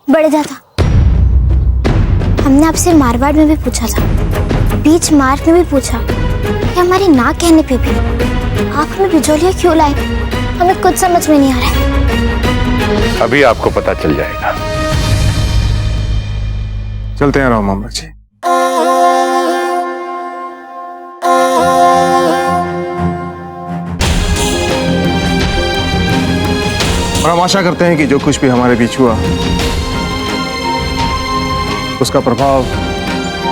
बड़े दादा, हमने आपसे मारवाड़ में भी पूछा था, बीच मार्ग में भी पूछा कि हमारी ना कहने पे भी आप हमें बिजोलिया क्यों लाए? हमें कुछ समझ में नहीं आ रहा है। अभी आपको पता चल जाएगा। चलते हैं राव मामला जी। और हम आशा करते हैं कि जो कुछ भी हमारे बीच हुआ उसका प्रभाव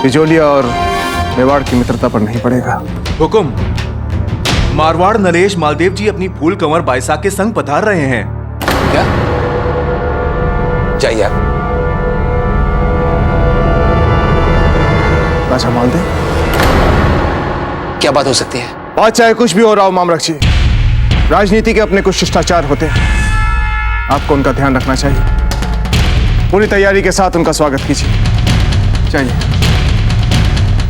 बिजोलिया और मेवाड़ की मित्रता पर नहीं पड़ेगा। हुकुम, मारवाड़ नरेश मालदेव जी अपनी फूल कंवर बाईसा के संग पधार रहे हैं। क्या? जाइए आप। राजा मालदेव, क्या बात हो सकती है? बात चाहे कुछ भी हो राव मामरक जी, राजनीति के अपने कुछ शिष्टाचार होते हैं, आपको उनका ध्यान रखना चाहिए। पूरी तैयारी के साथ उनका स्वागत कीजिए। चाहिए।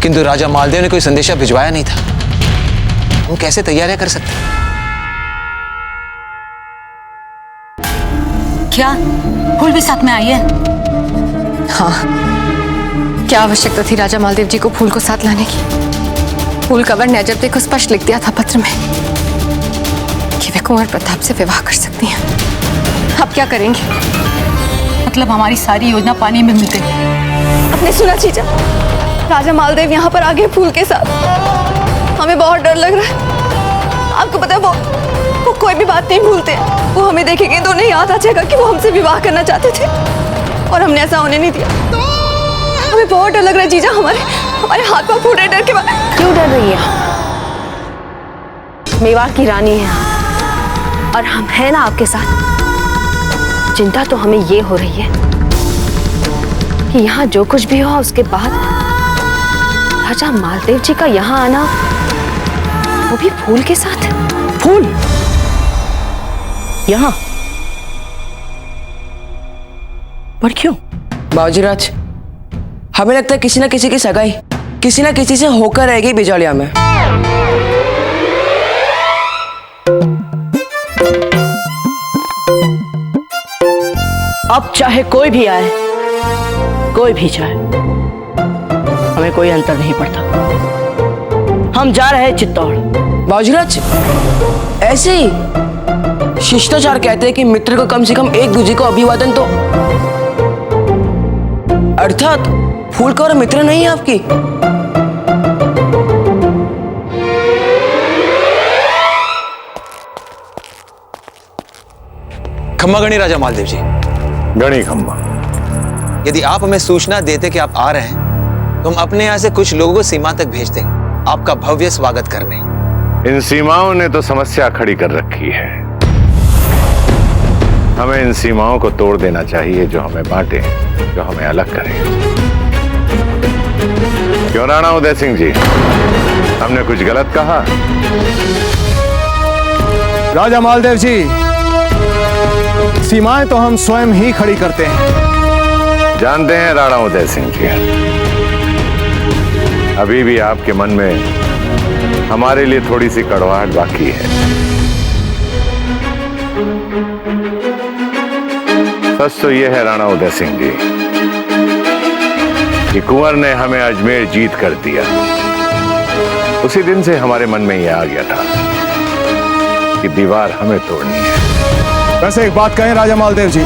किंतु राजा मालदेव ने कोई संदेशा भिजवाया नहीं था, हम कैसे तैयारियां कर सकते? क्या फूल भी साथ में आई है? हाँ, क्या आवश्यकता थी राजा मालदेव जी को फूल को साथ लाने की? फूल कंवर ने अजब को स्पष्ट लिख दिया था पत्र में कि वे कुंवर प्रताप से विवाह कर सकती हैं। अब क्या करेंगे? मतलब हमारी सारी योजना पानी में मिल गई। आपने सुना जीजा, राजा मालदेव यहाँ पर आ गए फूल के साथ। हमें बहुत डर लग रहा है। आपको पता है वो कोई भी बात नहीं भूलते। वो हमें देखेंगे तो उन्हें याद आ जाएगा कि वो हमसे विवाह करना चाहते थे और हमने ऐसा होने नहीं दिया। हमें बहुत डर लग रहा है जीजा, हमारे हाथ पांव फूट रहे डर के बाद। क्यों डर रही है? मेवाड़ की रानी है और हम हैं ना आपके साथ। चिंता तो हमें ये हो रही है कि यहाँ जो कुछ भी हुआ उसके बाद राजा मालदेव जी का यहाँ आना, वो भी फूल के साथ। फूल यहाँ पर क्यों? बाबूजीराज, हमें लगता है किसी ना किसी की सगाई किसी ना किसी से होकर रहेगी बिजोलिया में। अब चाहे कोई भी आए, कोई भी जाए, हमें कोई अंतर नहीं पड़ता। हम जा रहे हैं चित्तौड़। बाबूजीराज, ऐसे ही शिष्टाचार कहते हैं कि मित्र को कम से कम एक दूसरे को अभिवादन तो, अर्थात फूल कंवर मित्र नहीं है आपकी। खम्मा गणी राजा मालदेव जी। गणी खम्मा। यदि आप हमें सूचना देते कि आप आ रहे हैं तो हम अपने यहाँ से कुछ लोगों को सीमा तक भेज दें आपका भव्य स्वागत करने। इन सीमाओं ने तो समस्या खड़ी कर रखी है। हमें इन सीमाओं को तोड़ देना चाहिए जो हमें बांटे, जो हमें अलग करे। क्यों राणा उदय सिंह जी, हमने कुछ गलत कहा? राजा मालदेव जी, सीमाएं तो हम स्वयं ही खड़ी करते हैं। जानते हैं राणा उदय सिंह जी, अभी भी आपके मन में हमारे लिए थोड़ी सी कड़वाहट बाकी है। सच तो यह है राणा उदय सिंह जी कि कुंवर ने हमें अजमेर जीत कर दिया। उसी दिन से हमारे मन में यह आ गया था कि दीवार हमें तोड़नी है। वैसे एक बात कहें राजा मालदेव जी,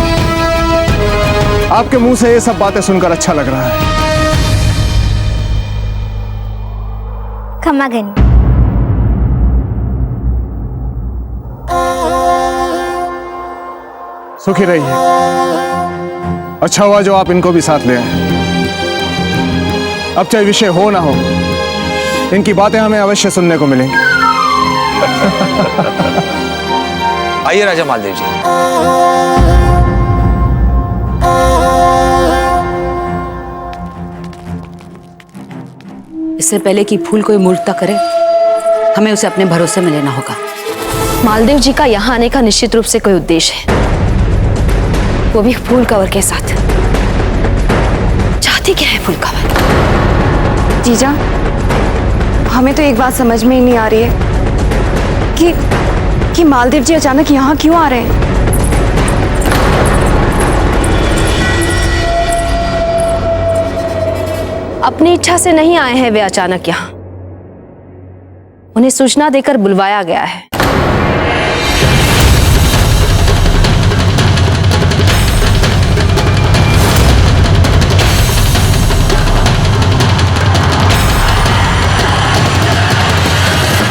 आपके मुंह से ये सब बातें सुनकर अच्छा लग रहा है। खम्मा गनी। सुखी रहिए। अच्छा हुआ जो आप इनको भी साथ ले आए। अब चाहे विषय हो ना हो, इनकी बातें हमें अवश्य सुनने को मिलेंगी। आइए राजा मालदेव जी। इससे पहले कि फूल कोई मूर्खता करे, हमें उसे अपने भरोसे में लेना होगा। मालदेव जी का यहाँ आने का निश्चित रूप से कोई उद्देश्य है, वो भी फूल कंवर के साथ। चाहती क्या है फूल कंवर? जीजा, हमें तो एक बात समझ में ही नहीं आ रही है कि मालदेव जी अचानक यहाँ क्यों आ रहे हैं? अपनी इच्छा से नहीं आए हैं वे अचानक यहाँ। उन्हें सूचना देकर बुलवाया गया है।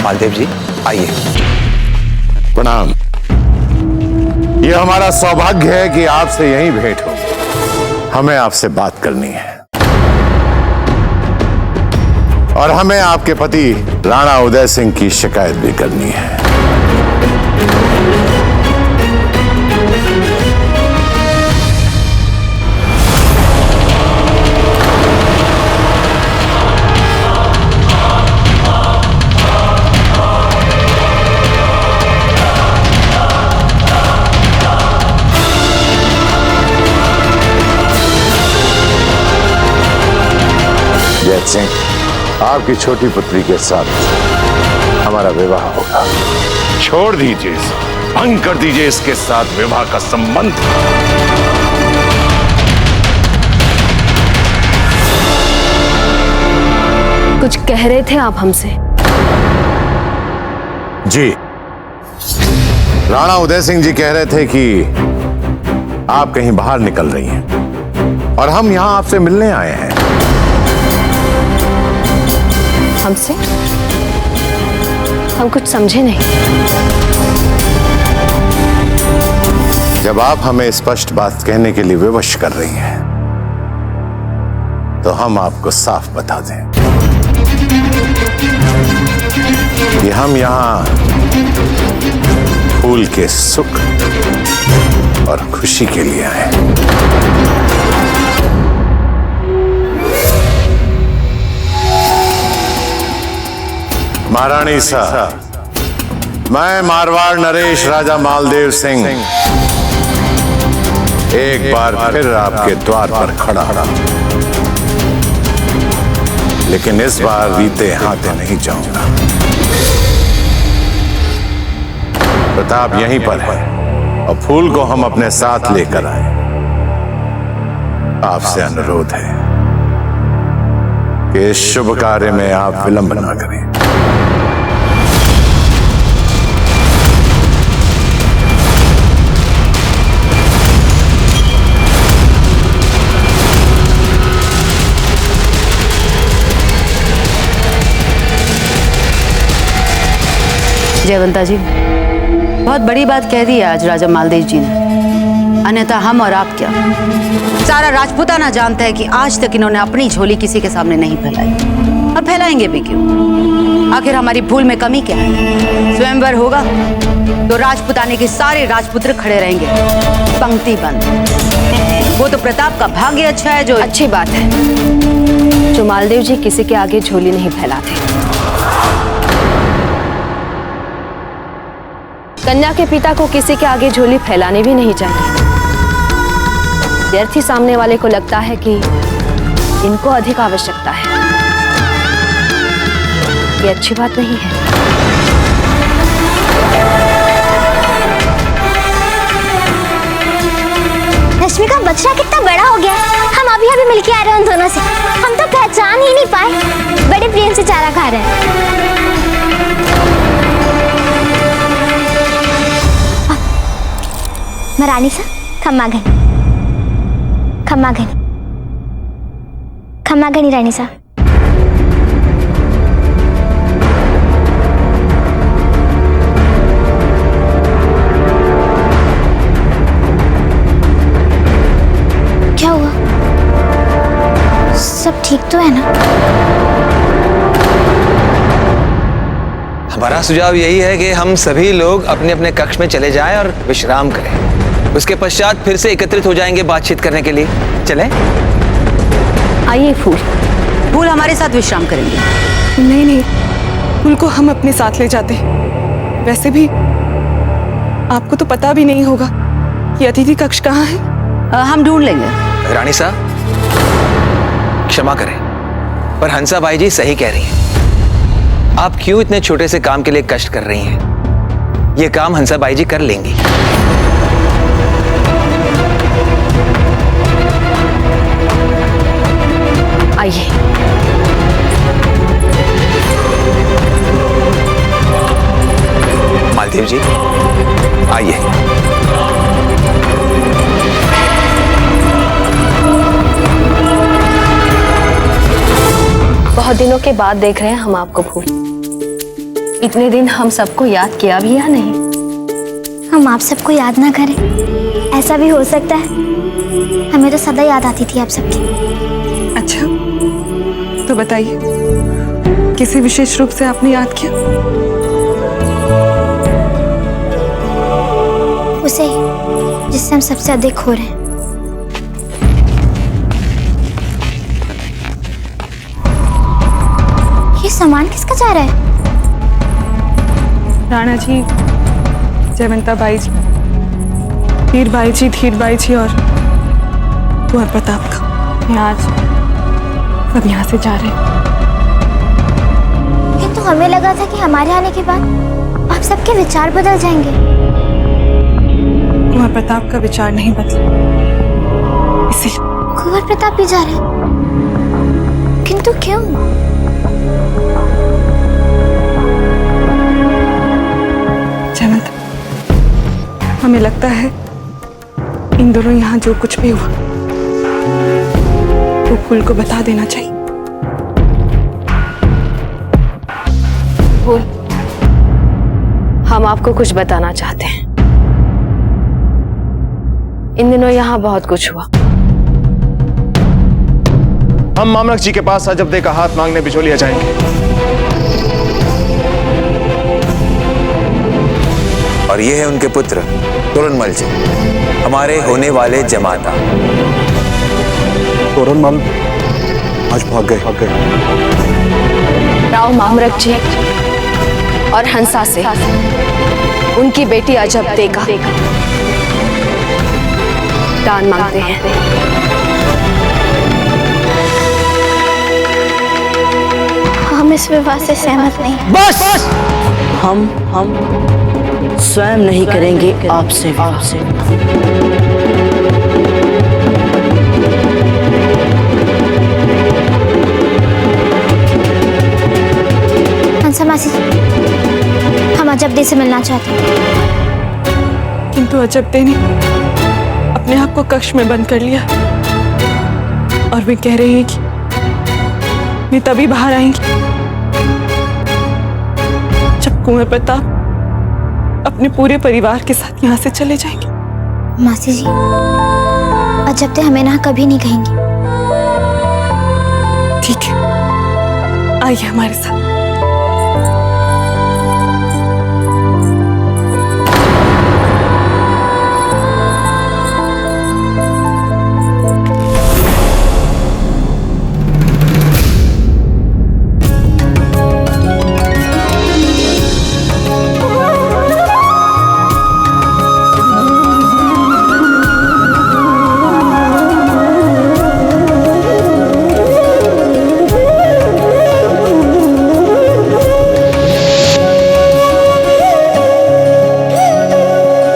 मालदेव जी आइए। प्रणाम। ये हमारा सौभाग्य है कि आपसे यहीं भेंट हो। हमें आपसे बात करनी है और हमें आपके पति राणा उदय सिंह की शिकायत भी करनी है। जय सिंह, आपकी छोटी पुत्री के साथ हमारा विवाह होगा। छोड़ दीजिए इसे, भंग कर दीजिए इसके साथ विवाह का संबंध। कुछ कह रहे थे आप हमसे? जी, राणा उदय सिंह जी कह रहे थे कि आप कहीं बाहर निकल रही हैं और हम यहां आपसे मिलने आए हैं। हमसे? हम कुछ समझे नहीं। जब आप हमें स्पष्ट बात कहने के लिए विवश कर रही हैं, तो हम आपको साफ बता दें कि हम यहां फूल के सुख और खुशी के लिए आए हैं। महारानी साहब, मैं मारवाड़ नरेश राजा मालदेव सिंह एक बार फिर आपके द्वार पर खड़ा हूं, लेकिन इस बार रीते हाथे नहीं जाऊंगा। प्रताप यहीं पर है और फूल को हम अपने साथ लेकर आए। आपसे अनुरोध है कि इस शुभ कार्य में आप विलंब न करें। जयवंता जी, बहुत बड़ी बात कह दी है आज राजा मालदेव जी ने। अन्यथा हम और आप क्या, सारा राजपूताना जानता है कि आज तक इन्होंने अपनी झोली किसी के सामने नहीं फैलाई और फैलाएंगे भी क्यों। आखिर हमारी भूल में कमी क्या है? स्वयंवर होगा तो राजपूताने के सारे राजपुत्र खड़े रहेंगे पंक्ति बंद। वो तो प्रताप का भाग्य अच्छा है जो। अच्छी बात है जो मालदेव जी किसी के आगे झोली नहीं फैलाते। कन्या के पिता को किसी के आगे झोली फैलानी भी नहीं चाहिए। व्यर्थ ही सामने वाले को लगता है कि इनको अधिक आवश्यकता है। ये अच्छी बात नहीं है। रश्मि का बच्चा कितना बड़ा हो गया है। हम अभी अभी मिलके आ रहे हैं उन दोनों से। हम तो पहचान ही नहीं पाए। बड़े प्रेम से चारा खा रहे हैं। महारानी सा खम्मा घनी, खम्मा घनी, खम्मा घनी रानी सा। क्या हुआ? सब ठीक तो है ना? हमारा सुझाव यही है कि हम सभी लोग अपने अपने कक्ष में चले जाएं और विश्राम करें। उसके पश्चात फिर से एकत्रित हो जाएंगे बातचीत करने के लिए। चलें? आइए फूल। फूल हमारे साथ विश्राम करेंगे। नहीं नहीं, फूल को हम अपने साथ ले जाते। वैसे भी आपको तो पता भी नहीं होगा कि अतिथि कक्ष कहाँ है। हम ढूंढ लेंगे। रानी साहब क्षमा करें, पर हंसा बाई जी सही कह रही हैं। आप क्यों इतने छोटे से काम के लिए कष्ट कर रही हैं? ये काम हंसा बाई जी कर लेंगी। आइए। मालदेव जी आइए। बहुत दिनों के बाद देख रहे हैं हम आपको फूल। इतने दिन हम सबको याद किया भी या नहीं? हम आप सबको याद ना करें, ऐसा भी हो सकता है। हमें तो सदा याद आती थी आप सबकी। अच्छा, तो बताइए किसी विशेष रूप से आपने याद किया? उसे जिससे हम सबसे अधिक खो रहे हैं। ये सामान किसका जा रहा है? राणा जी, जयवंता बाई जी, धीर बाई जी और कुंवर प्रताप का। मैं आज सब यहाँ से जा रहे हैं। किंतु हमें लगा था कि हमारे आने के बाद आप सबके विचार बदल जाएंगे। कुंवर प्रताप का विचार नहीं बदला, इसीलिए। कुंवर प्रताप भी जा रहे हैं, किंतु क्यों? जयवंत, हमें लगता है इन दोनों यहाँ जो कुछ भी हुआ वो फूल को बता देना चाहिए। फूल, हम आपको कुछ बताना चाहते हैं। इन दिनों यहाँ बहुत कुछ हुआ। हम मामलक जी के पास अजबदे का हाथ मांगने बिचौलिया जाएंगे। और ये है उनके पुत्र तोरणमल जी, हमारे होने वाले जमाता। तोरणमल आज भाग गए। राव मामरक जी और हंसा से उनकी बेटी अजबदे का दान मांगते हैं। हम इस विवाह से सहमत नहीं। बस हम स्वयं नहीं करेंगे आपसे विवाह। हंसा मासी जी, हम अजबदे से मिलना चाहते हैं। किंतु अजबदे ने अपने आप को कक्ष में बंद कर लिया और वे कह रही हैं कि वे तभी बाहर आएंगी जब कुंवर प्रताप अपने पूरे परिवार के साथ यहाँ से चले जाएंगे। मासी जी, अजबदे हमें ना कभी नहीं कहेंगी। ठीक है, आइए हमारे साथ।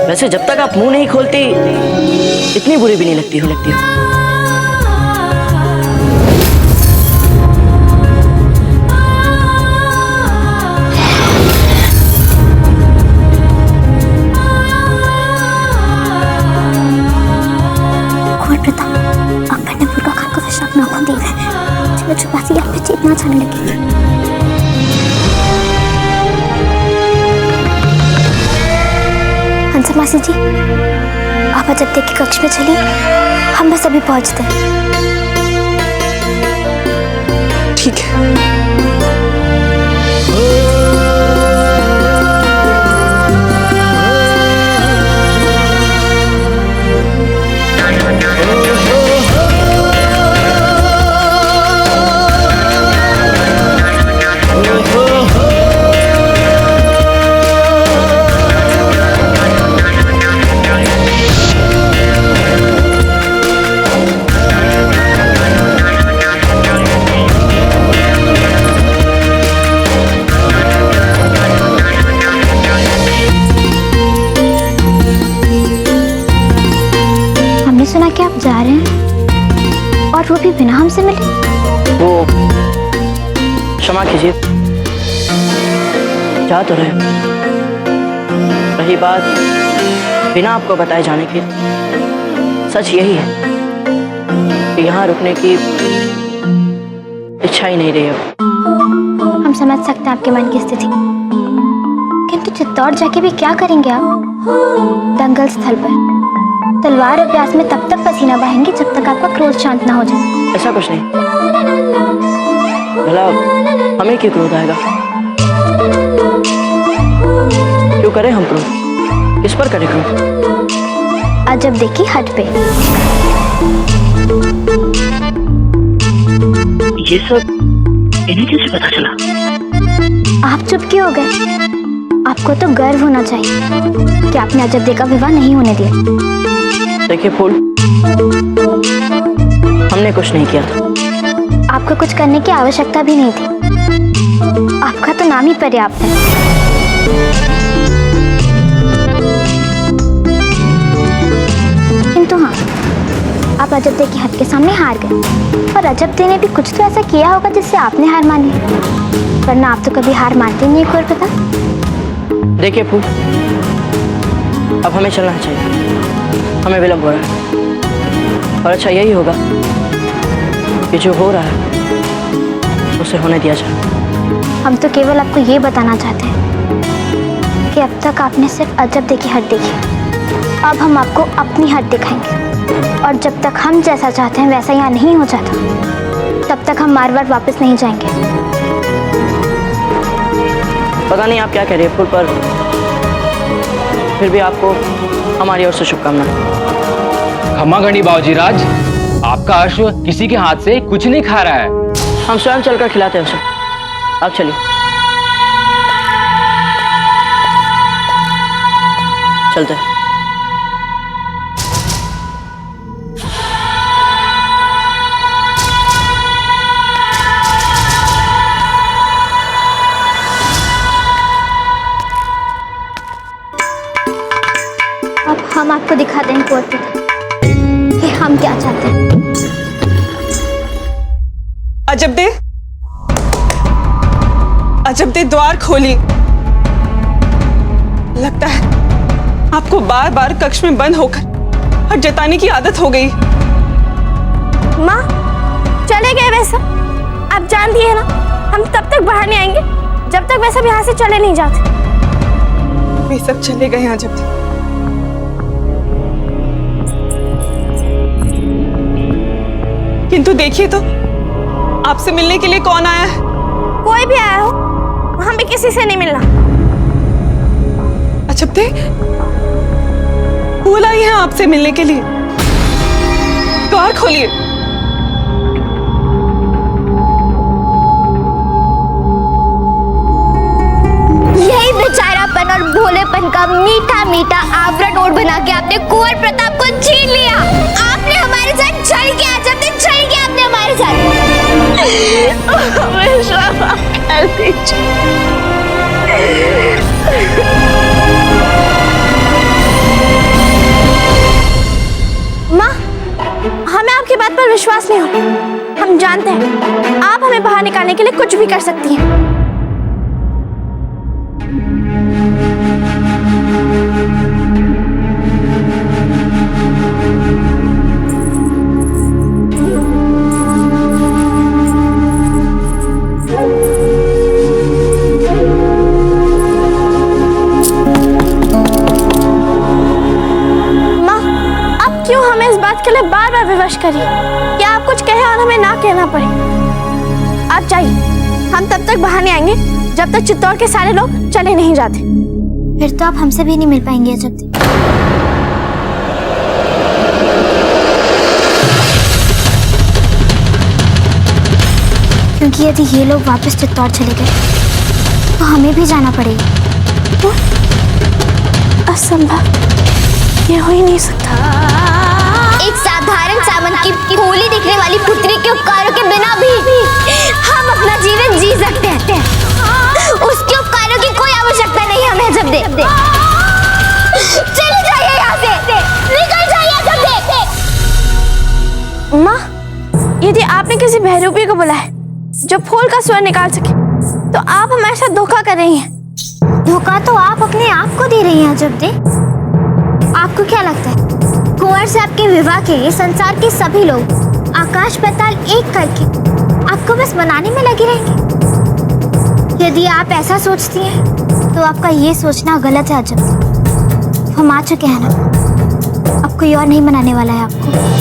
वैसे जब तक आप मुंह नहीं खोलती इतनी बुरी भी नहीं लगती हो। कुंवर प्रताप, आप पंडरपुर का खान को विश्राम नाखून देख रहे हैं। चलो छुपासी, आप पे चेतना छाने लगेगी। हंसा मासी जी, आप अजबदे के कक्ष में चलिए, हम बस अभी पहुंचते हैं। ठीक है। सुना कि आप जा रहे हैं और वो भी बिना हमसे मिले। वो क्षमा कीजिए, जा तो रहे रही बात बिना आपको बताए जाने की, सच यही है कि यहाँ रुकने की इच्छा ही नहीं रही है। हम समझ सकते हैं आपके मन की स्थिति, किंतु चित्तौड़ जाके भी क्या करेंगे आप? दंगल स्थल पर तलवार अभ्यास में तब तक पसीना बहाएंगे जब तक आपका क्रोध शांत ना हो जाए। ऐसा कुछ नहीं, भला हमें क्यों क्रोध आएगा? क्यों करें हम क्रोध? किस पर करें क्रोध? आज जब देखी हट पे ये सब इन्हें कैसे पता चला? आप चुप क्यों हो गए? आपको तो गर्व होना चाहिए कि आपने अजब का विवाह नहीं होने दिया। देखिए फूल, हमने कुछ नहीं किया था। आपको कुछ करने की आवश्यकता भी नहीं थी, आपका तो नाम ही पर्याप्त है। किंतु हाँ, आप अजब दे की हद के सामने हार गए, और अजब दे ने भी कुछ तो ऐसा किया होगा जिससे आपने हार मानी, वरना आप तो कभी हार मानते नहीं। एक और पता। देखिए फूल, अब हमें चलना चाहिए, हमें विलंब हो रहा है, और अच्छा यही होगा कि जो हो रहा है उसे होने दिया जाए। हम तो केवल आपको ये बताना चाहते हैं कि अब तक आपने सिर्फ अजब दे की हद देखी, अब हम आपको अपनी हद दिखाएंगे, और जब तक हम जैसा चाहते हैं वैसा यहाँ नहीं हो जाता, तब तक हम मारवाड़ वापस नहीं जाएंगे। पता नहीं आप क्या कह रहे हैं फूल, पर फिर भी आपको हमारी ओर से शुभकामनाएं। खमागणी बाबूजी राज, आपका अश्व किसी के हाथ से कुछ नहीं खा रहा है। हम स्वयं चलकर खिलाते हैं उसे। आप चलिए, चलते हैं। अब हम आपको दिखा दें कि हम क्या चाहते हैं। अजब दे द्वार खोली। लगता है आपको बार बार कक्ष में बंद होकर हट जताने की आदत हो गई। माँ, चले गए वैसा? आप जानती है ना, हम तब तक बाहर नहीं आएंगे जब तक वैसा यहाँ से चले नहीं जाते। वे सब चले गए हैं अजब दे। किंतु देखिए तो, आपसे मिलने के लिए कौन आया है? कोई भी आया हो, हमें किसी से नहीं मिलना। अजब दे, फूल आई है आपसे मिलने के लिए। द्वार खोलिए। यही बेचारापन और भोलेपन का मीठा मीठा आवरण ओढ़ बना के आपने कुंवर प्रताप को छीन लिया। आपने हमारे साथ छल किया, जब तक छल किया आपने हमारे साथ। माँ, हमें आपकी बात पर विश्वास नहीं हो। हम जानते हैं आप हमें बाहर निकालने के लिए कुछ भी कर सकती हैं। के लिए बार बार विवश करिए कि आप कुछ कहे और हमें ना कहना पड़े। आप जाइए, हम तब तक बाहर नहीं आएंगे जब तक चित्तौड़ के सारे लोग चले नहीं जाते। फिर तो आप हमसे भी नहीं मिल पाएंगे अजब दे। क्योंकि यदि ये लोग वापस चित्तौड़ चले गए तो हमें भी जाना पड़ेगा। असंभव, ये हो ही नहीं सकता। एक साधारण सामंत की भोली दिखने वाली पुत्री के उपकारों के बिना भी हम अपना जीवन जी सकते हैं। उसके उपकारों की कोई आवश्यकता नहीं हमें अजब दे। चले जाइए यहाँ से, निकल जाइए अजब दे। माँ, यदि आपने किसी बहरूपी को बुलाया जो फूल का स्वर निकाल सके, तो आप हमारे साथ धोखा कर रही हैं। धोखा तो आप अपने आप को दे रही हैं अजब दे। आपको क्या लगता है कुंवर से आपके विवाह के लिए संसार के सभी लोग आकाश पाताल एक करके आपको बस बनाने में लगे रहेंगे? यदि आप ऐसा सोचती हैं तो आपका ये सोचना गलत है अजब। हम आ चुके हैं ना, अब कोई और नहीं बनाने वाला है आपको।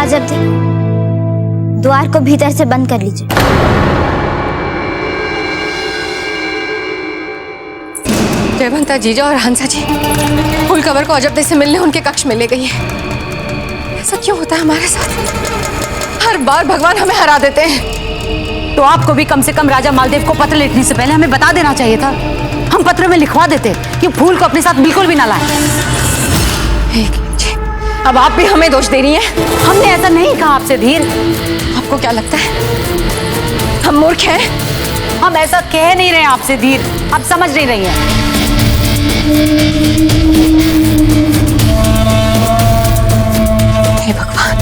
अजब दी, द्वार को भीतर से बंद कर लीजिए। जयवंता जीजा और हंसा जी फूल कवर को अजब दे से मिलने उनके कक्ष में ले गई है। ऐसा क्यों होता है हमारे साथ? हर बार भगवान हमें हरा देते हैं। तो आपको भी कम से कम राजा मालदेव को पत्र लिखने से पहले हमें बता देना चाहिए था। हम पत्र में लिखवा देते कि फूल को अपने साथ बिल्कुल भी ना लाएं। अब आप भी हमें दोष दे रही हैं। हमने ऐसा नहीं कहा आपसे धीर। आपको क्या लगता है हम मूर्ख हैं? हम ऐसा कह नहीं रहे आपसे धीर, आप समझ नहीं रही हैं। हे भगवान,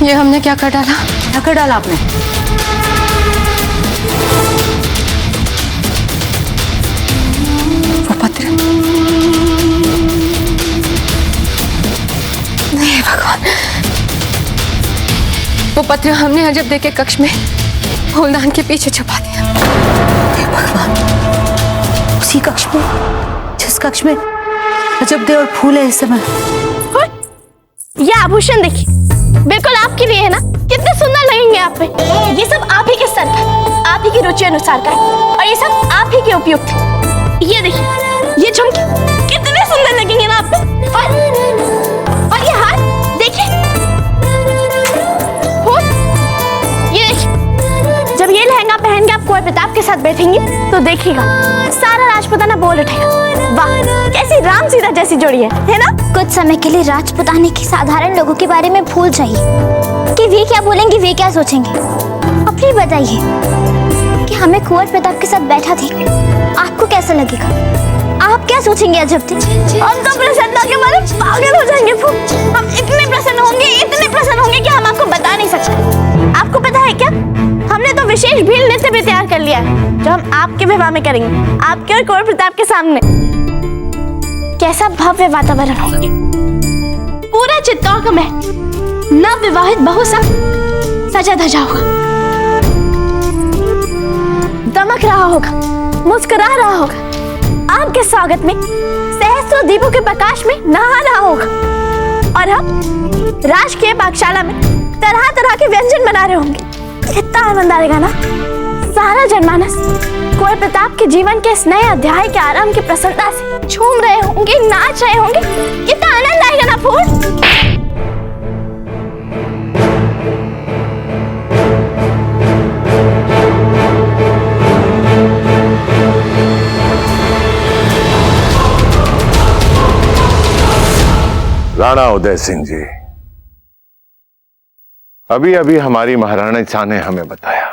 ये हमने क्या कर डाला? क्या कर डाला आपने? वो पत्र। नहीं भगवान, वो पत्र हमने अजब दे के कक्ष में फूलदान के पीछे छुपा दिया। हे भगवान, उसी कक्ष में जिस कक्ष में अजब दे और फूल है इस समय। ये आभूषण देखिए, बिल्कुल आपके लिए है ना? कितने सुंदर लगेंगे आप पे। ये सब आप ही के सर पर, आप ही की रुचि अनुसार का है और ये सब आप ही के उपयुक्त है। ये देखिए, ये झुमके कितने सुंदर लगेंगे ना आप पे। और ये हार देखिए, ये देखिए, जब ये लहंगा पहन के आप कुंवर प्रताप के साथ बैठेंगे तो देखिएगा सारा राजपुताना बोल उठेगा, वाह कैसी राम सीता जैसी जोड़ी है ना? कुछ समय के लिए राजपुताने के साधारण लोगों के बारे में भूल जाइए कि वे क्या बोलेंगे, वे क्या सोचेंगे। अपनी बताइए कि हमें कुंवर प्रताप के साथ बैठा थे, आपको कैसा लगेगा? आप क्या सोचेंगे अजब थे? हम तो प्रसन्नता के मारे पागल हो जाएंगे। हम इतने प्रसन्न होंगे कि हम आपको बता नहीं सकते। आपको पता है क्या, हमने तो विशेष भील नृत्य भी तैयार कर लिया है जो हम आपके विवाह में करेंगे, आपके और कुंवर प्रताप के सामने। कैसा भव्य वातावरण होगा, पूरा चित्तौड़ का महल नव विवाहित बहू सा सजा धजा होगा, दमक रहा होगा, मुस्कुरा रहा होगा, आपके स्वागत में सहस्त्रों दीपों के प्रकाश में नहा रहा होगा। और हम राजकीय पाकशाला में तरह तरह के व्यंजन बना रहे होंगे। कितना आनंद आएगा ना। सारा जनमानस कुंवर प्रताप के जीवन के इस नए अध्याय के आरंभ की प्रसन्नता से झूम रहे होंगे, नाच रहे होंगे। कितना आनंद आएगा ना फूल। राणा उदय सिंह जी, अभी अभी हमारी महारानी शाह ने हमें बताया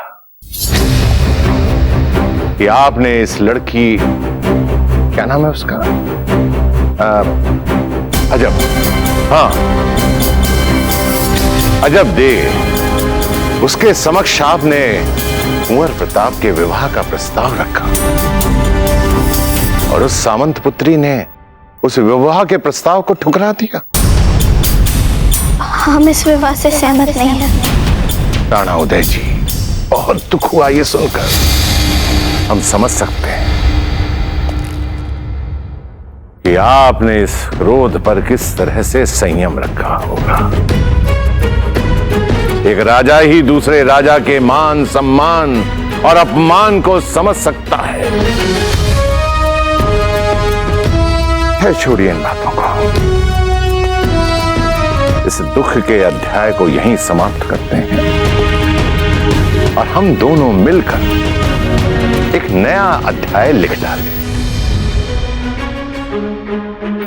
कि आपने इस लड़की, क्या नाम है उसका, अजब, हाँ अजब दे, उसके समक्ष आपने कुंवर प्रताप के विवाह का प्रस्ताव रखा और उस सामंत पुत्री ने उस विवाह के प्रस्ताव को ठुकरा दिया। हम इस विवाह से सहमत नहीं हैं। राणा उदय जी, बहुत दुख हुआ ये सुनकर। हम समझ सकते हैं कि आपने इस क्रोध पर किस तरह से संयम रखा होगा। एक राजा ही दूसरे राजा के मान सम्मान और अपमान को समझ सकता है। छोड़िए इन बातों को, इस दुख के अध्याय को यहीं समाप्त करते हैं। और हम दोनों मिलकर एक नया अध्याय लिख डालें,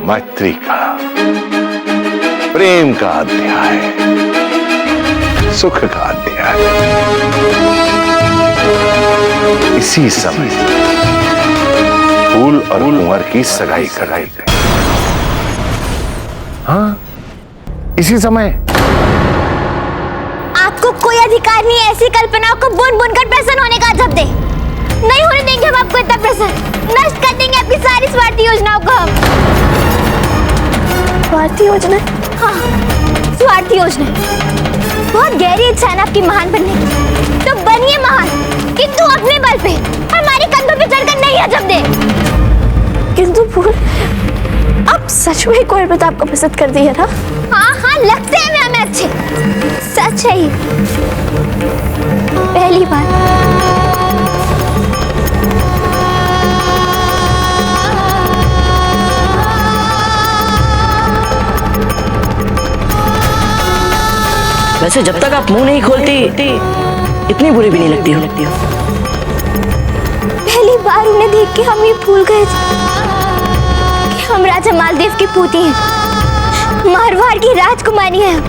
मैत्री का, प्रेम का अध्याय, सुख का अध्याय। इसी समय फूल और कुंवर की सगाई कराई गई। हाँ, इसी समय। आपको कोई अधिकार नहीं है ऐसी कल्पनाओं को बुन बुन कर प्रसन्न होने का। जब दे नहीं होने देंगे हम आपको इतना प्रसन्न। नष्ट कर देंगे आपकी सारी स्वार्थी योजनाओं को हम। स्वार्थी योजना? हाँ, स्वार्थी योजना। बहुत गहरी इच्छा है ना आपकी महान बनने की, तो बनिए महान, किंतु अपने बल पे, हमारे कंधों पे चढ़कर नहीं है। जब दे किंतु फूल, आप सच में कुंवर प्रताप को पसंद कर दी है ना? हाँ हाँ, लगते हैं हमें अच्छे, सच है ये। पहली बार वैसे जब तक आप मुंह नहीं खोलती इतनी बुरी भी नहीं लगती हो। पहली बार उन्हें देख के हम ये भूल गए थे कि हम राजा मालदेव की पूती हैं, मारवाड़ की राजकुमारी हैं।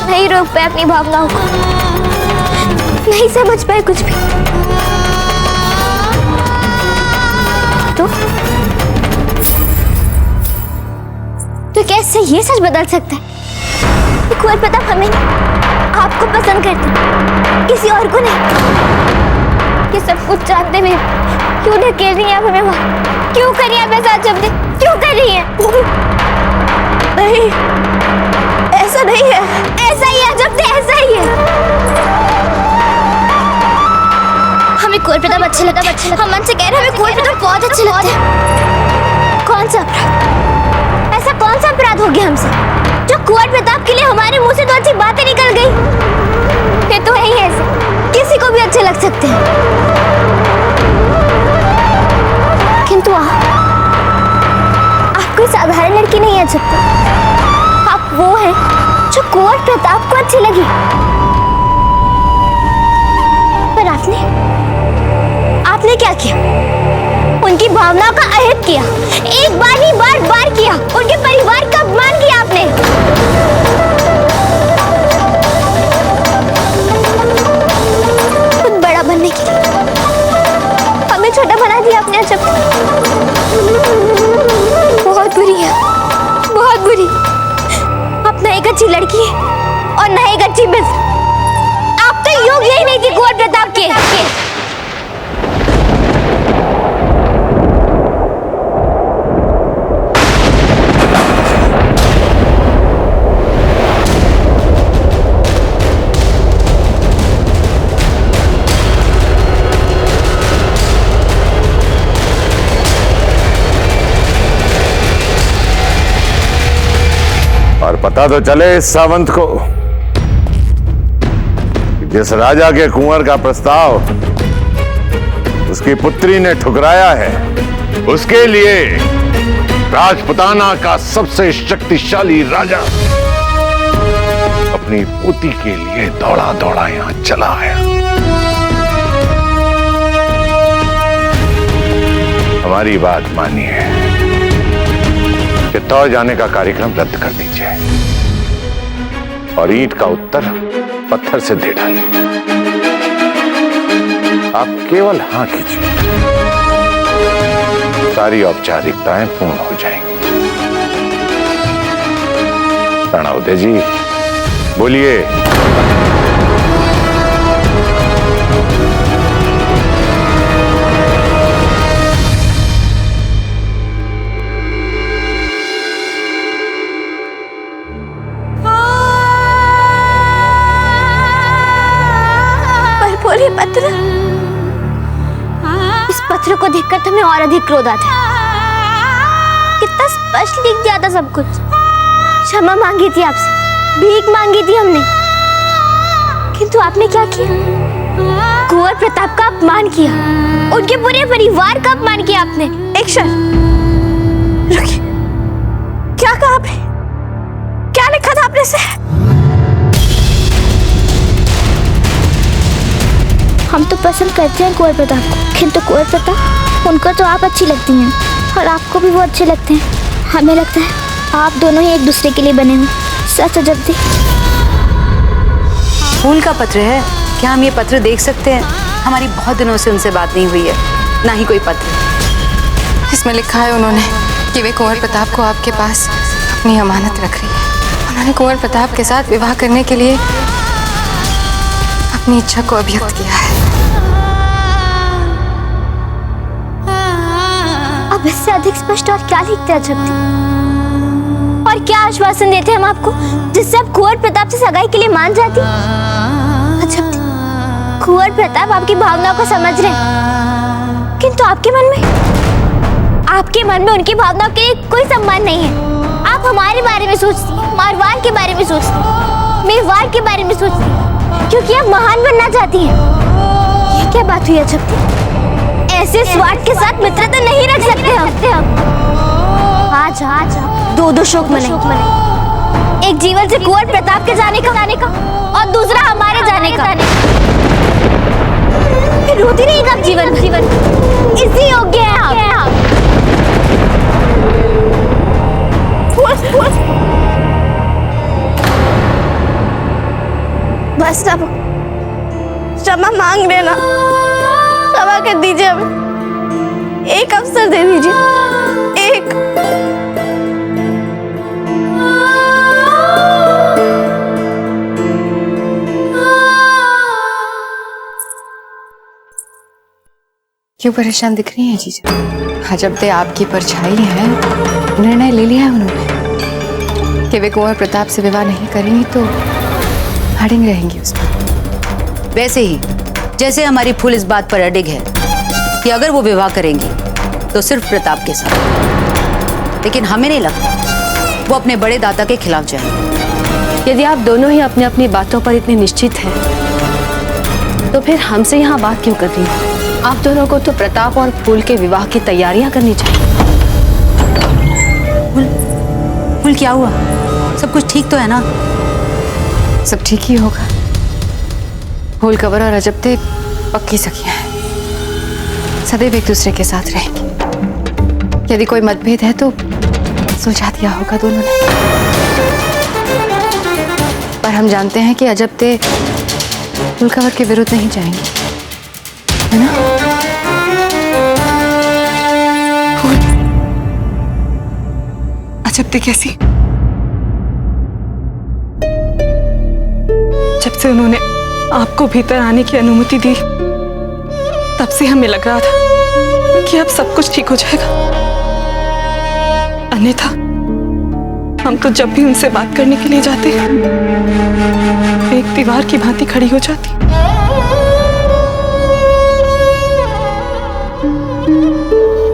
नहीं रोक पाए अपनी भावनाओं को, नहीं समझ पाए कुछ भी। तो कैसे ये सच बदल सकता है? कुंवर प्रताप हमें आपको पसंद करते, किसी और को नहीं। ये सब कुछ जानते हुए क्यों ढकेल रही हैं आप हमें वहाँ? क्यों कर रही हैं आप ऐसा शब्द? क्यों कर रही हैं? नहीं, ऐसा नहीं है। ऐसा ही है जब से, ऐसा ही है। हमें कुंवर प्रताप अच्छे लगता है। हम मन से कह रहे हैं हमें कुंवर प्रताप बहुत अच्छे लगते हैं। कौन सा अपराध? ऐसा कौन सा अपराध हो गया हमसे जो कुंवर प्रताप के लिए हमारे मुंह से तो अच्छी बातें निकल गई? ये तो है ही ऐसे, किसी को भी अच्छे लग सकते हैं। किंतु आप कोई साधारण लड़की नहीं है जब तक। आप वो हैं जो कुंवर प्रताप को अच्छी लगी। पर आपने क्या किया? उनकी भावनाओं का अहित किया। एक बार नहीं, बार बार किया। उनके परिवार का अपमान किया आपने। खुद बड़ा बनने के लिए हमें छोटा बना दिया आपने। जब बहुत बुरी है, बहुत बुरी। आप ना एक अच्छी लड़की है और ना एक अच्छी मित्र। आप तो योग्य ही नहीं थी कुंवर प्रताप के। और पता तो चले इस सावंत को कि जिस राजा के कुंवर का प्रस्ताव उसकी पुत्री ने ठुकराया है, उसके लिए राजपुताना का सबसे शक्तिशाली राजा अपनी पोती के लिए दौड़ा दौड़ा यहां चला आया। हमारी बात मानिए, चित्तौड़ जाने का कार्यक्रम रद्द कर दीजिए और ईंट का उत्तर पत्थर से दे डालिए। आप केवल हाँ कीजिए, सारी औपचारिकताएं पूर्ण हो जाएंगी। प्रणवदे जी, बोलिए। बोलिए पत्र। इस पत्र को देखकर तुम्हें और अधिक क्रोध आता है। कितना स्पष्ट लिख दिया था सब कुछ। क्षमा मांगी थी आपसे, भीख मांगी थी हमने, किंतु आपने क्या किया? कुंवर प्रताप का अपमान किया, उनके पूरे परिवार का अपमान किया आपने। एक क्षण रुकिए, क्या कहा आपने? क्या लिखा था आपने से? हम तो पसंद करते हैं कुंवर प्रताप को, किंतु कुंवर प्रताप उनको तो आप अच्छी लगती हैं और आपको भी वो अच्छे लगते हैं। हमें लगता है आप दोनों ही एक दूसरे के लिए बने हुए। सच अजब दी। फूल का पत्र है, क्या हम ये पत्र देख सकते हैं? हमारी बहुत दिनों से उनसे बात नहीं हुई है, ना ही कोई पत्र। इसमें लिखा है उन्होंने कि वे कुंवर प्रताप को आपके पास अपनी अमानत रख रही है। उन्होंने कुंवर प्रताप के साथ विवाह करने के लिए अपनी इच्छा को अभिव्यक्त किया है। अब इससे अधिक स्पष्ट और क्या लिखते हैं अजब दी? और क्या आश्वासन देते हम आपको जिससे आप कुंवर प्रताप से सगाई के लिए मान जाती? अजब दी, कुंवर प्रताप आपकी भावनाओं को समझ रहे हैं, किंतु आपके मन में उनकी भावनाओं के लिए कोई सम्मान नहीं है। आप हमारे बारे में सोचती हैं, मारवाड़ के बारे में सोचती हैं, मेवाड़ के बारे में सोचती हैं, क्योंकि आप महान बनना चाहती हैं। ये क्या बात हुई अजब दी? ऐसे स्वार्थ के साथ मित्रता नहीं रख सकते हम। आज दो शोक मनाएं। एक जीवन से कुंवर प्रताप के जाने का और दूसरा हमारे जाने का। फिर रोती रहेगा आप जीवन इसी योग्य है आप। बस अब क्षमा मांग लेना, क्षमा कर दीजिए, हमें एक अवसर दे दीजिए, एक। क्यों परेशान दिख रही हैं जीजा? अजब दे आपकी परछाई है। निर्णय ले लिया है उन्होंने कि वे कुंवर प्रताप से विवाह नहीं करेंगी तो अड़िग रहेंगी उस पर। वैसे ही जैसे हमारी फूल इस बात पर अडिग है कि अगर वो विवाह करेंगी तो सिर्फ प्रताप के साथ, लेकिन हमें नहीं लगता वो अपने बड़े दादा के खिलाफ जाएंगे। यदि आप दोनों ही अपनी अपनी बातों पर इतने निश्चित हैं, तो फिर हमसे यहाँ बात क्यों कर रही हैं? आप दोनों को तो प्रताप और फूल के विवाह की तैयारियां करनी चाहिए। फूल क्या हुआ? सब कुछ ठीक तो है ना? सब ठीक ही होगा। फूल कंवर और अजबते पक्की सखियां हैं, सदैव एक दूसरे के साथ रहेंगी। यदि कोई मतभेद है तो सुलझा दिया होगा दोनों ने। पर हम जानते हैं कि अजबते फूल कंवर के विरुद्ध नहीं जाएंगे, है ना? अजबते कैसी? जब से उन्होंने आपको भीतर आने की अनुमति दी, तब से हमें लग रहा था कि अब सब कुछ ठीक हो जाएगा। अन्यथा हम तो जब भी उनसे बात करने के लिए जाते एक दीवार की भांति खड़ी हो जाती।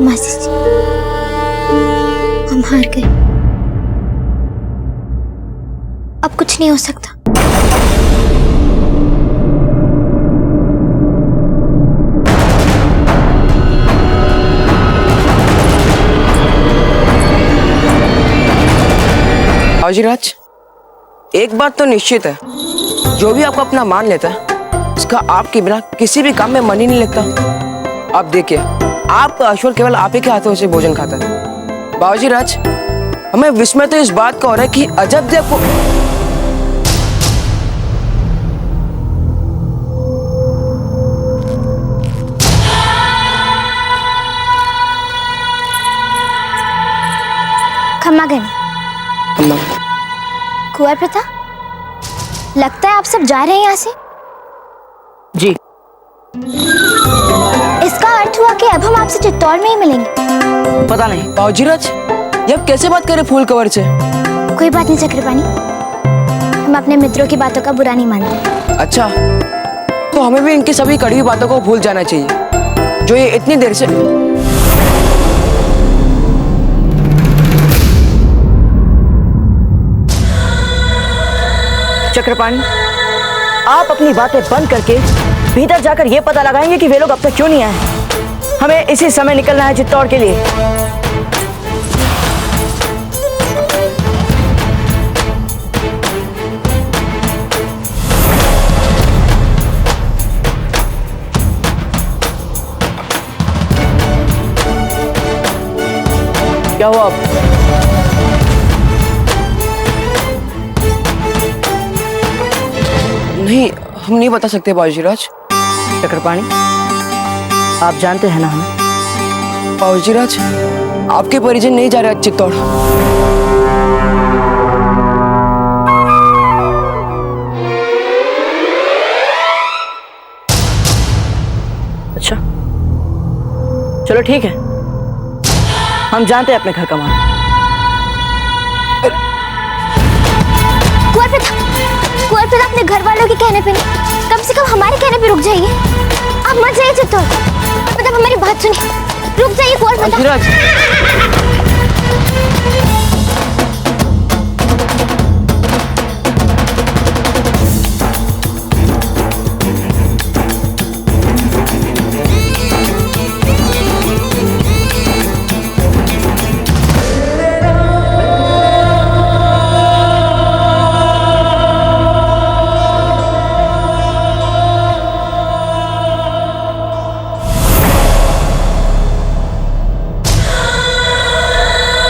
मासी जी, हम हार गए, अब कुछ नहीं हो सकता। बाजीराज, एक बात तो निश्चित है, जो भी आपको अपना मान लेता है उसका आपके बिना किसी भी काम में मन ही नहीं लगता। आप देखिए, आपका अश्वर केवल आप ही के हाथों से भोजन खाता है। बाजीराज, हमें विस्मय तो इस बात का हो रहा है कि अजब देव को खम्मा गए। कुंवर प्रताप, लगता है आप सब जा रहे हैं यहाँ से। जी। इसका अर्थ हुआ कि अब हम आपसे चित्तौड़ में ही मिलेंगे। पता नहीं बाजीराज, ये अब कैसे बात करें फूल कंवर से? कोई बात नहीं चक्रपाणी, हम अपने मित्रों की बातों का बुरा नहीं मानते। अच्छा, तो हमें भी इनकी सभी कड़वी बातों को भूल जाना चाहिए जो ये इतनी देर से। चक्रपाणी, आप अपनी बातें बंद करके भीतर जाकर ये पता लगाएंगे कि वे लोग अब तक क्यों नहीं आए। हमें इसी समय निकलना है चित्तौड़ के लिए। क्या हुआ अब? नहीं, हम नहीं बता सकते बाबूजीराज। चक्रपाणी, आप जानते हैं ना हमें? बाबूजीराज, आपके परिजन नहीं जा रहे चित्तौड़। अच्छा, चलो ठीक है, हम जानते हैं अपने घर का मामला। कुंवर प्रताप अपने घर वालों के कहने पे नहीं, कम से कम हमारे कहने पे रुक जाइए। आप मत जाइए चित्तौड़, मतलब हमारी बात सुनिए, रुक जाइए कुंवर प्रताप।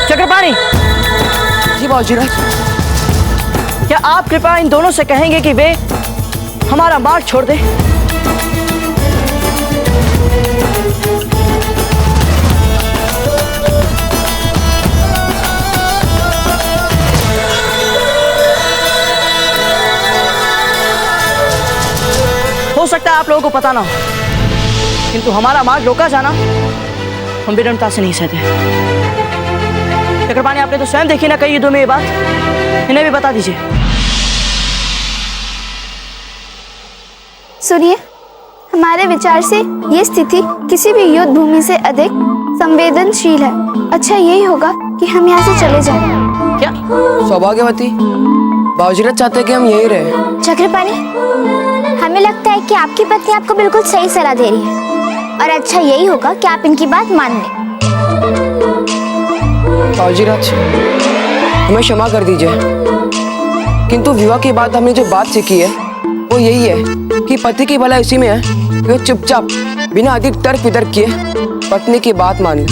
चक्रपाणी, जी बाबूजीराज। क्या आप कृपया इन दोनों से कहेंगे कि वे हमारा मार्ग छोड़ दे? हो सकता है आप लोगों को पता ना हो, किंतु हमारा मार्ग रोका जाना हम विनम्रता से नहीं सहते। चक्रपाणी, आपने तो स्वयं देखी ना कई युद्धों में ये बात, इन्हें भी बता दीजिए। सुनिए, हमारे विचार से ये स्थिति किसी भी युद्ध भूमि से अधिक संवेदनशील है। अच्छा यही होगा कि हम यहाँ से चले जाएं। क्या? सौभाग्यवती, बाबूजीराज चाहते हैं कि हम यही रहे। चक्रपाणी, हमें लगता है कि आपकी पत्नी आपको बिल्कुल सही सलाह दे रही है, और अच्छा यही होगा कि आप इनकी बात मान लें। बाबूजीराज, हमें क्षमा कर दीजिए, किंतु विवाह के बाद हमने जो बात सीखी है वो यही है कि पति की भलाई इसी में है कि वो चुपचाप बिना अधिक तर्क वितर्क किए पत्नी की बात मान ले।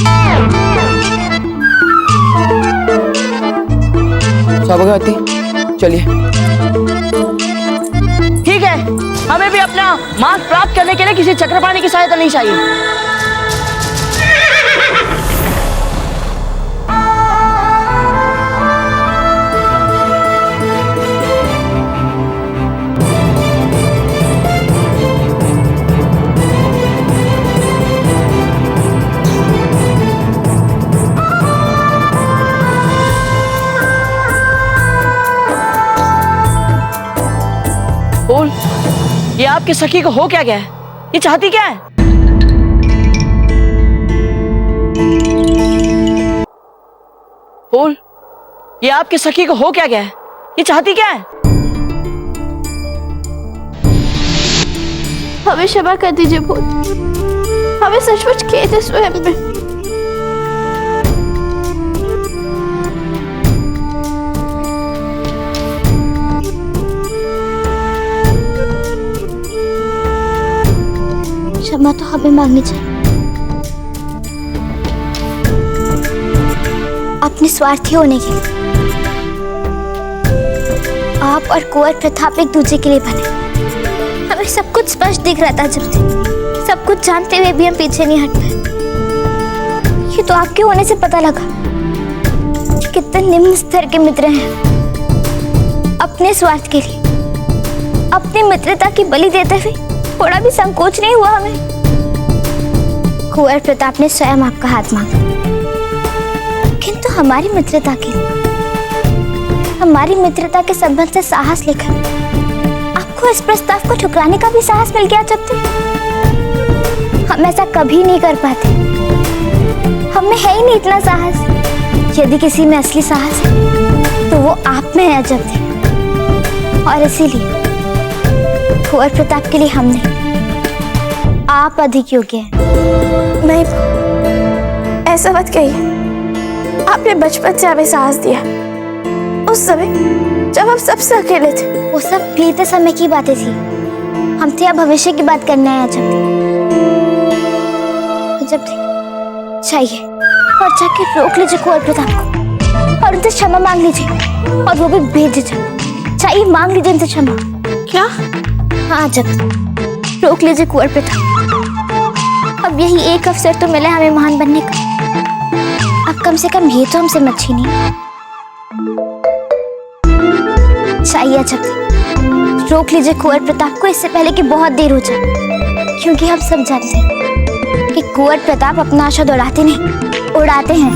सौभाग्यवती, चलिए। ठीक है, हमें भी अपना मार्ग प्राप्त करने के लिए किसी चक्रपाणी की सहायता नहीं चाहिए। बोल, ये आपकी सखी को हो क्या गया है? ये चाहती क्या है? बोल, ये आपकी सखी को हो क्या गया है? ये चाहती क्या है? हमें क्षमा कर दीजिए भूत, हमें सचमुच खेद है स्वयं में। क्षमा तो हमें मांगनी चाहिए। अपने स्वार्थी होने के लिए आप और कुंवर प्रताप एक दूसरे के लिए बने। हमें सब कुछ स्पष्ट दिख रहा था जब से, सब कुछ जानते हुए भी हम पीछे नहीं हट पाए। ये तो आपके होने से पता लगा कि कितने निम्न स्तर के मित्र हैं। अपने स्वार्थ के लिए अपनी मित्रता की बलि देते हुए थोड़ा भी संकोच नहीं हुआ हमें। कुंवर प्रताप ने स्वयं आपका हाथ मांगा, किंतु हमारी मित्रता के लिए, हमारी मित्रता के संबंध से साहस लेकर आपको इस प्रस्ताव को ठुकराने का भी साहस मिल गया। जब तक हम ऐसा कभी नहीं कर पाते, हमें है ही नहीं इतना साहस। यदि किसी में असली साहस है तो वो आप में है जब तक, और इसीलिए कुंवर प्रताप के लिए हम नहीं, आप अधिक योग्य हैं। नहीं, ऐसा मत कहिए। आपने बचपन से हमें साहस दिया, उस समय जब हम सबसे अकेले थे। वो सब बीते समय की बातें थी, हम थे अब भविष्य की बात करने आए। जब चाहिए और जाके रोक लीजिए कुंवर प्रताप को और उनसे क्षमा मांग लीजिए और वो भी बेझिझक। चाहिए मांग लीजिए उनसे क्षमा। क्या? हाँ जब रोक लीजिए कुंवर प्रताप। अब यही एक अवसर तो मिला हमें महान बनने का। अब कम से कम ये तो हमसे मत छीनिए। चाहिए जब रोक लीजिए कुंवर प्रताप को इससे पहले कि बहुत देर हो जाए, क्योंकि हम सब जानते हैं कि कुंवर प्रताप अपना आशा दौड़ाते नहीं उड़ाते हैं।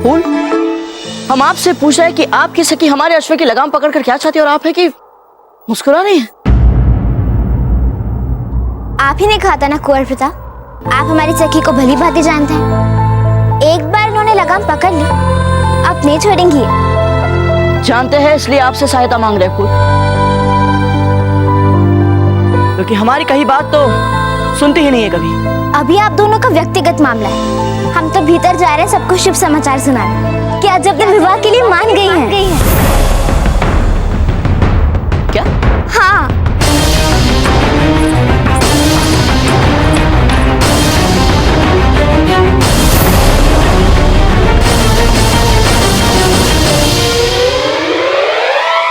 फूल, हम आपसे पूछ रहे हैं कि आपकी सखी हमारे अश्व की लगाम पकड़कर क्या चाहती है और आप है कि मुस्कुरा रही है। आप ही ने कहा था ना कुंवर प्रताप, आप हमारी सखी को भली भांति जानते हैं। एक बार उन्होंने लगाम पकड़ ली, आप नहीं छोड़ेंगी। जानते हैं इसलिए आपसे सहायता मांग रहे फूल, क्योंकि हमारी कही बात तो सुनती ही नहीं है कभी। अभी आप दोनों का व्यक्तिगत मामला है। हम तो भीतर जा रहे हैं सबको शुभ समाचार सुनाने कि आज अपने विवाह के लिए मान गई हैं। क्या? हाँ।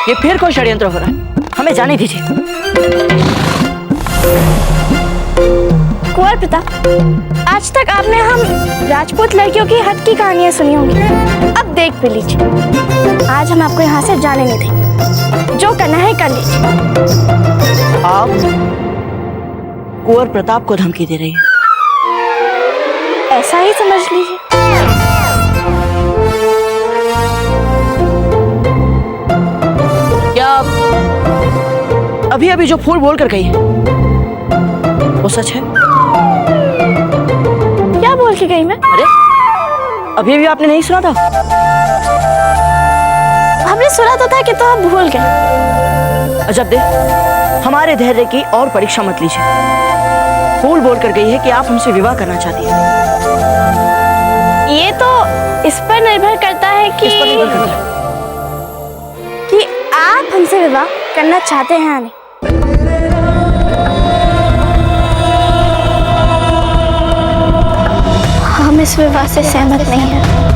ये फिर कोई षड्यंत्र हो रहा है, हमें जाने दीजिए। कुंवर प्रताप, आज तक आपने हम राजपूत लड़कियों की हद की कहानियां सुनी होंगी, अब देख भी लीजिए। आज हम आपको यहाँ से जाने नहीं देंगे, जो करना है कर लीजिए। आप कुंवर प्रताप को धमकी दे रही है? ऐसा ही समझ लीजिए। क्या अभी अभी जो फूल बोल कर गई है वो सच है? क्या बोल के गई मैं? अरे अभी अभी आपने नहीं सुना था? हमने सुना तो था कि तो आप भूल गए। अजब दे, हमारे धैर्य की और परीक्षा मत लीजिए। फूल बोल कर गई है कि आप हमसे विवाह करना चाहती हैं। ये तो इस पर निर्भर करता है कि आप हमसे विवाह करना चाहते हैं या नहीं। हम इस विवाह से सहमत नहीं हैं।